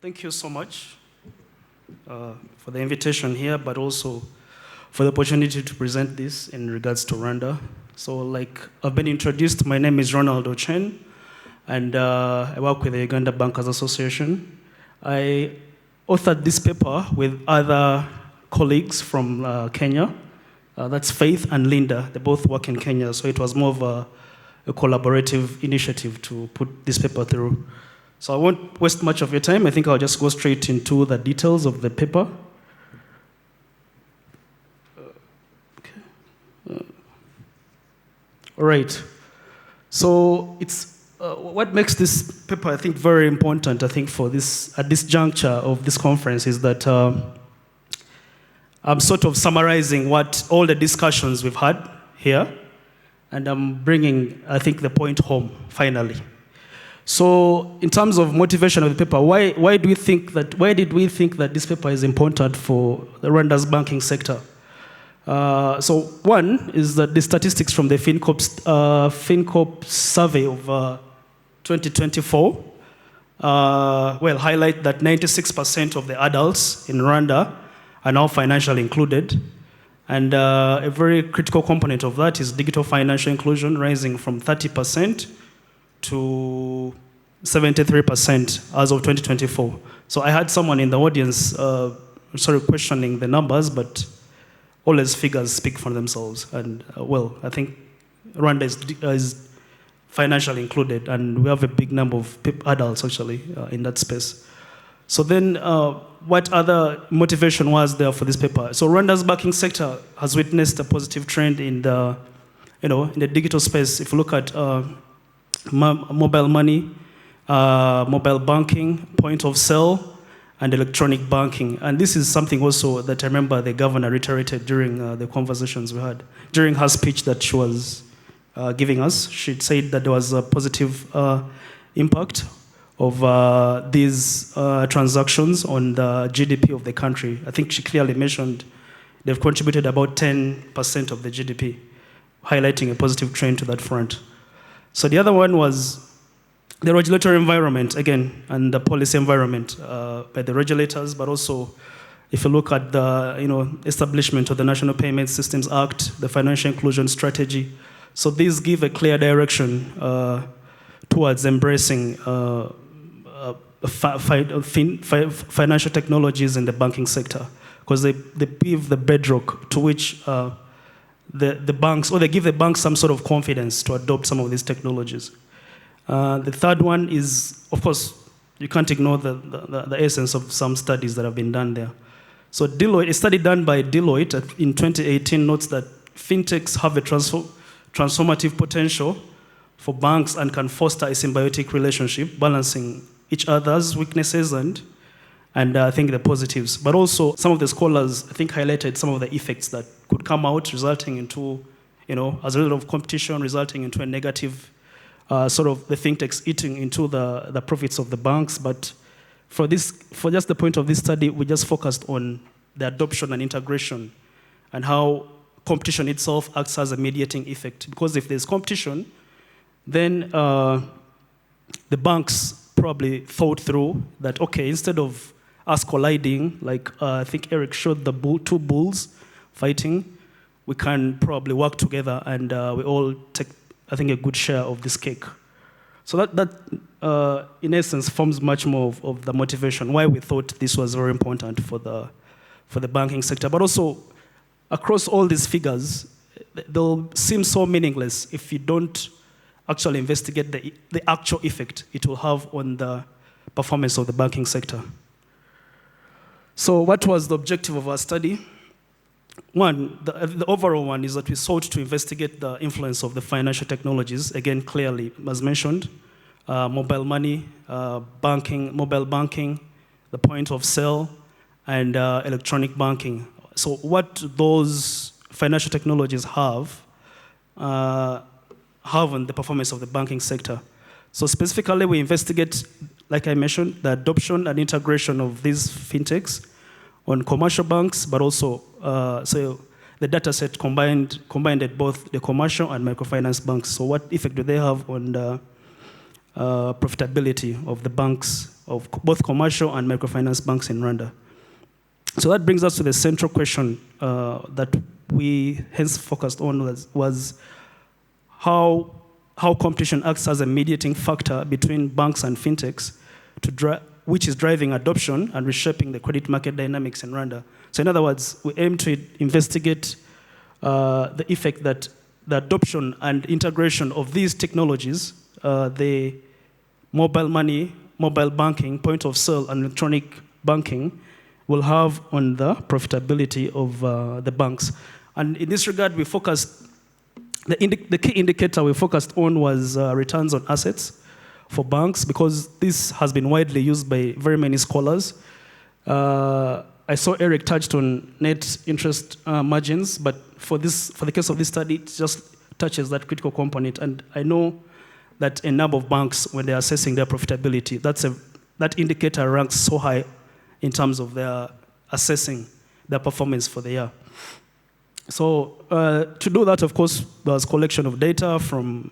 Thank you so much for the invitation here, but also for the opportunity to present this in regards to Rwanda. So like I've been introduced, my name is Ronald Ochen, and I work with the Uganda Bankers Association. I authored this paper with other colleagues from Kenya. That's Faith and Linda. They both work in Kenya, so it was more of a collaborative initiative to put this paper through. So I won't waste much of your time. I think I'll just go straight into the details of the paper. All right. So it's what makes this paper, I think, very important. I think for this at this juncture of this conference is that I'm sort of summarizing what all the discussions we've had here, and I'm bringing, I think, the point home finally. So, in terms of motivation of the paper, why did we think that this paper is important for the Rwanda's banking sector? So, one is that the statistics from the FinCorp survey of 2024 highlight that 96% of the adults in Rwanda are now financially included. And a very critical component of that is digital financial inclusion, rising from 30% to 73% as of 2024. So I had someone in the audience questioning the numbers, but all these figures speak for themselves. And I think Rwanda is financially included, and we have a big number of adults actually in that space. So then, what other motivation was there for this paper? So Rwanda's banking sector has witnessed a positive trend in the digital space. If you look at mobile money, mobile banking, point of sale, and electronic banking. And this is something also that I remember the governor reiterated during the conversations we had. During her speech that she was giving us, she said that there was a positive impact of these transactions on the GDP of the country. I think she clearly mentioned they've contributed about 10% of the GDP, highlighting a positive trend to that front. So the other one was the regulatory environment, again, and the policy environment by the regulators, but also if you look at the establishment of the National Payment Systems Act, the financial inclusion strategy. So these give a clear direction towards embracing financial technologies in the banking sector, because they give the bedrock to which the banks, or they give the banks some sort of confidence to adopt some of these technologies. The third one is, of course, you can't ignore the essence of some studies that have been done there. So Deloitte, a study done by Deloitte in 2018 notes that fintechs have a transformative potential for banks and can foster a symbiotic relationship, balancing each other's weaknesses and I think the positives. But also, some of the scholars, I think, highlighted some of the effects that could come out, resulting into, as a result of competition, resulting into a negative sort of the fintechs eating into the profits of the banks. But for just the point of this study, we just focused on the adoption and integration and how competition itself acts as a mediating effect. Because if there's competition, then the banks probably thought through that, okay, instead of us colliding, like I think Eric showed the two bulls fighting, we can probably work together and we all take, I think, a good share of this cake. So that in essence, forms much more of the motivation why we thought this was very important for the banking sector. But also, across all these figures, they'll seem so meaningless if you don't actually investigate the actual effect it will have on the performance of the banking sector. So what was the objective of our study? One, the overall one is that we sought to investigate the influence of the financial technologies, again, clearly, as mentioned, mobile money, mobile banking, the point of sale, and electronic banking. So what those financial technologies have on the performance of the banking sector. So specifically, we investigate, like I mentioned, the adoption and integration of these fintechs on commercial banks, but also so the data set combined at both the commercial and microfinance banks. So what effect do they have on profitability of the banks, of both commercial and microfinance banks in Rwanda. So that brings us to the central question that we hence focused on was how competition acts as a mediating factor between banks and fintechs, which is driving adoption and reshaping the credit market dynamics in Rwanda. So in other words, we aim to investigate the effect that the adoption and integration of these technologies, the mobile money, mobile banking, point of sale, and electronic banking, will have on the profitability of the banks. And in this regard, we focused, the key indicator we focused on was returns on assets for banks, because this has been widely used by very many scholars. I saw Eric touched on net interest margins, but for the case of this study, it just touches that critical component. And I know that a number of banks, when they're assessing their profitability, that indicator ranks so high in terms of their assessing their performance for the year. So to do that, of course, there was collection of data from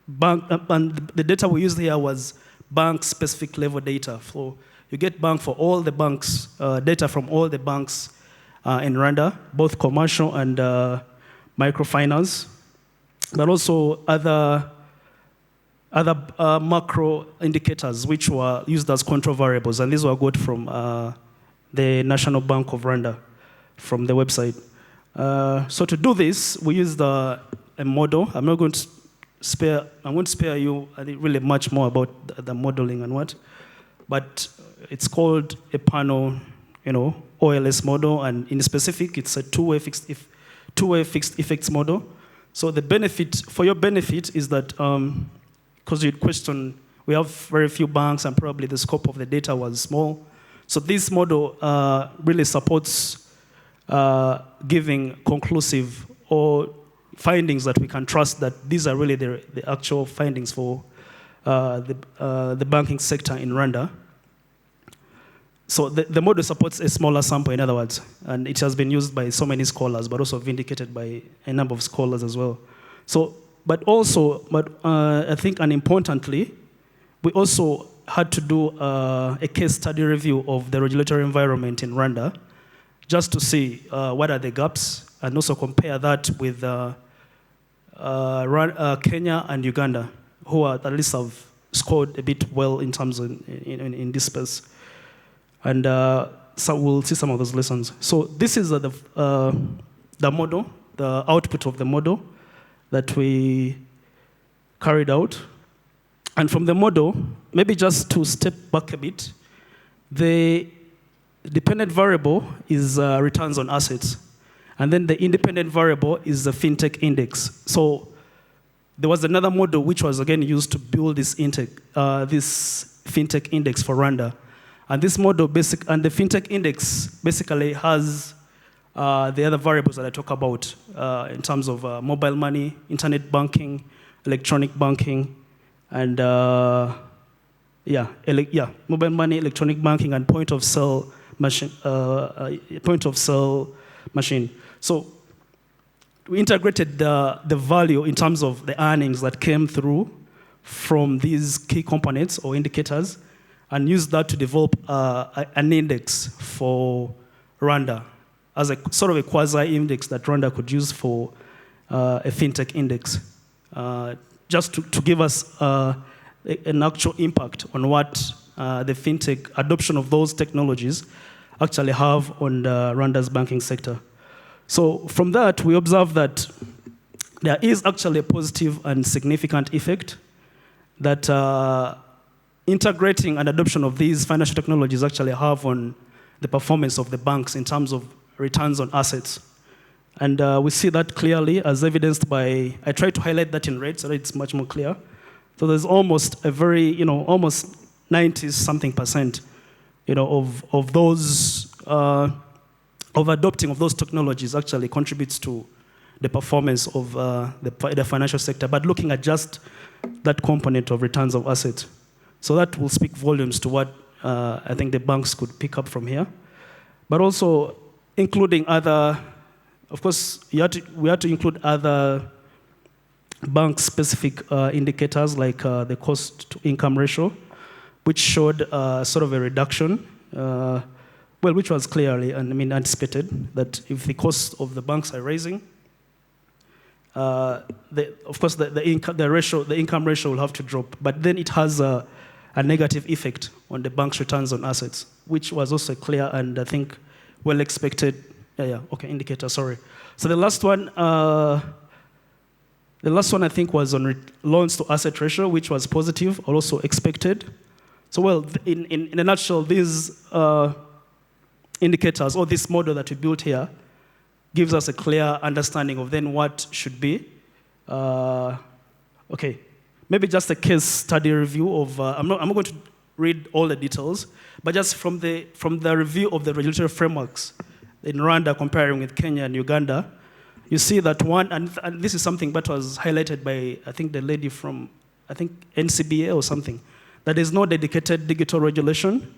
bank, and the data we used here was bank-specific level data. So you get bank for all the banks, data from all the banks in Rwanda, both commercial and microfinance, but also other macro indicators which were used as control variables, and these were got from the National Bank of Rwanda, from the website. So to do this, we used a model. I'm going to spare you really much more about the modeling and what, but it's called a panel, OLS model, and in specific, it's a two-way fixed effects model. So the benefit, for your benefit, is that because you'd question, we have very few banks and probably the scope of the data was small. So this model really supports giving conclusive or findings that we can trust that these are really the actual findings for the banking sector in Rwanda. So the model supports a smaller sample, in other words, and it has been used by so many scholars, but also vindicated by a number of scholars as well. So, but I think, and importantly, we also had to do a case study review of the regulatory environment in Rwanda, just to see what are the gaps, and also compare that with Kenya and Uganda, who at least have scored a bit well in terms of in this space. And so we'll see some of those lessons. So this is the model, the output of the model that we carried out. And from the model, maybe just to step back a bit, the dependent variable is returns on assets. And then the independent variable is the fintech index. So there was another model which was again used to build this fintech index for Rwanda. And this model and the fintech index basically has the other variables that I talk about in terms of mobile money, internet banking, electronic banking, and mobile money, electronic banking, and point of sale machine. So we integrated the value in terms of the earnings that came through from these key components or indicators, and used that to develop an index for Rwanda as a sort of a quasi-index that Rwanda could use for a fintech index, just to give us an actual impact on what the fintech adoption of those technologies actually have on Rwanda's banking sector. So from that, we observe that there is actually a positive and significant effect that integrating and adoption of these financial technologies actually have on the performance of the banks in terms of returns on assets. And we see that clearly as evidenced by, I try to highlight that in red so that it's much more clear. So there's almost a very, almost 90-something%, of those, of adopting of those technologies actually contributes to the performance of the financial sector, but looking at just that component of returns of assets. So that will speak volumes to what I think the banks could pick up from here. But also including other, of course, we had to include other bank-specific indicators like the cost-to-income ratio, which showed sort of a reduction, which was clearly, anticipated that if the costs of the banks are rising, of course the income ratio will have to drop. But then it has a negative effect on the bank's returns on assets, which was also clear and I think well expected. Indicator. Sorry. So the last one I think was on loans to asset ratio, which was positive, also expected. So well, in a nutshell, these indicators or this model that we built here gives us a clear understanding of then what should be. Maybe just a case study review of. I'm not going to read all the details, but just from the review of the regulatory frameworks in Rwanda comparing with Kenya and Uganda, you see that one, and this is something that was highlighted by, I think, the lady from, NCBA or something, that there is no dedicated digital regulation.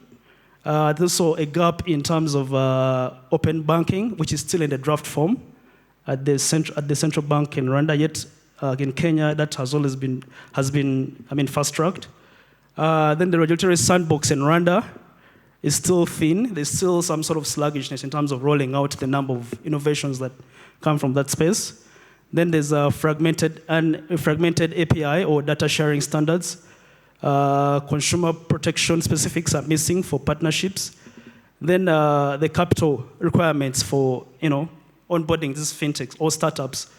There's also a gap in terms of open banking, which is still in the draft form at the central bank in Rwanda, yet in Kenya, that has always been fast-tracked. Then the regulatory sandbox in Rwanda is still thin. There's still some sort of sluggishness in terms of rolling out the number of innovations that come from that space. Then there's a fragmented API or data sharing standards. Consumer protection specifics are missing for partnerships. Then the capital requirements for onboarding these fintechs or startups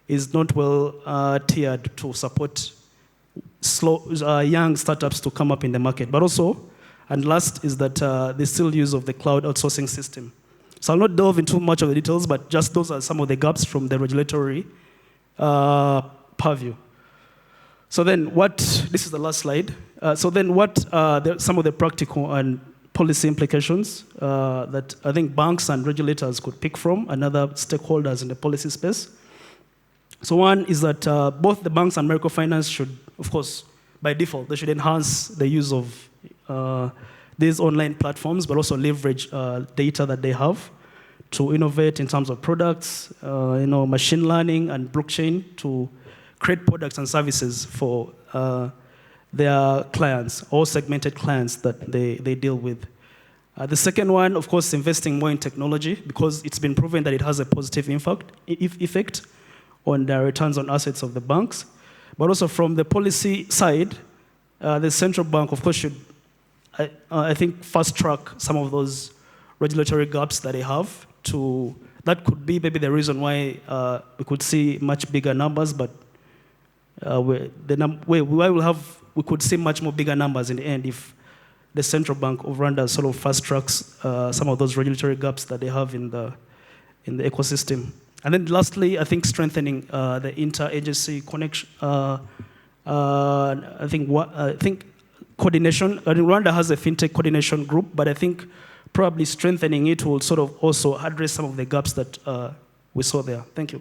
is not well tiered to support young startups to come up in the market. But also, and last is that the still use of the cloud outsourcing system. So I'll not delve into much of the details, but just those are some of the gaps from the regulatory purview. So then this is the last slide. Some of the practical and policy implications that I think banks and regulators could pick from, and other stakeholders in the policy space. So one is that both the banks and microfinance should, of course, by default, they should enhance the use of these online platforms, but also leverage data that they have to innovate in terms of products, machine learning and blockchain to create products and services for their clients or segmented clients that they deal with. The second one, of course, investing more in technology because it's been proven that it has a positive effect on the returns on assets of the banks. But also from the policy side, the central bank, of course, should, I think, fast-track some of those regulatory gaps that they have. That could be maybe the reason why we could see much bigger numbers, but we could see much more bigger numbers in the end if the central bank of Rwanda sort of fast-tracks some of those regulatory gaps that they have in the ecosystem. And then lastly, I think strengthening the inter-agency connection. I think coordination. Rwanda has a fintech coordination group, but I think probably strengthening it will sort of also address some of the gaps that we saw there. Thank you.